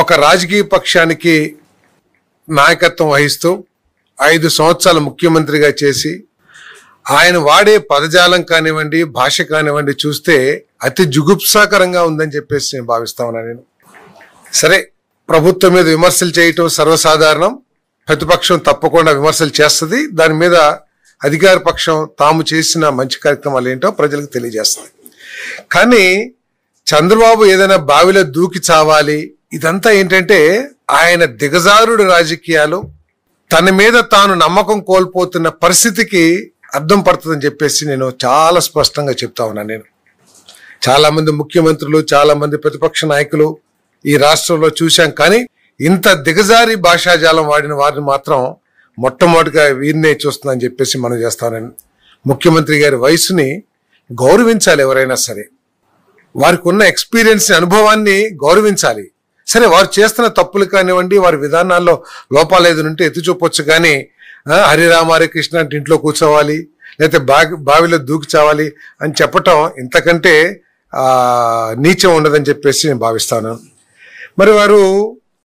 ఒక రాజకీయ పక్షానికి నాయకత్వం వహిస్తూ 5 సంవత్సరాలు ముఖ్యమంత్రిగా చేసి ఆయన వాడే పదజాలం కానివ్వండి, భాష కానివ్వండి చూస్తే అతి జుగుప్సాకరంగా ఉందని చెప్పేసి నేను భావిస్తా ఉన్నాను. నేను సరే, ప్రభుత్వం మీద విమర్శలు చేయటం సర్వసాధారణం. ప్రతిపక్షం తప్పకుండా విమర్శలు చేస్తుంది. దాని మీద అధికార పక్షం తాము చేసిన మంచి కార్యక్రమాలు ఏంటో ప్రజలకు తెలియజేస్తుంది. కానీ చంద్రబాబు ఏదైనా బావిలో దూకి చావాలి, ఇదంతా ఏంటంటే ఆయన దిగజారుడు రాజకీయాలు, తన మీద తాను నమ్మకం కోల్పోతున్న పరిస్థితికి అర్థం పడుతుందని చెప్పేసి నేను చాలా స్పష్టంగా చెప్తా ఉన్నాను. నేను చాలా మంది ముఖ్యమంత్రులు, చాలా మంది ప్రతిపక్ష నాయకులు ఈ రాష్ట్రంలో చూశాం. కానీ ఇంత దిగజారి భాషాజాలం వాడిన వారిని మాత్రం మొట్టమొదటిగా వీరినే చూస్తుందని చెప్పేసి మనం చేస్తానని. ముఖ్యమంత్రి గారి వయసుని గౌరవించాలి. ఎవరైనా సరే వారికి ఉన్న ఎక్స్పీరియన్స్, అనుభవాన్ని గౌరవించాలి. సరే, వారు చేస్తున్న తప్పులు కానివ్వండి, వారి విధానాల్లో లోపాలు ఏదైనా ఎత్తి చూపొచ్చు. కానీ హరిరామ కృష్ణ అంటే ఇంట్లో కూర్చోవాలి, లేకపోతే బావిలో దూకి చావాలి అని చెప్పటం ఇంతకంటే నీచం ఉండదని చెప్పేసి నేను భావిస్తాను. మరి వారు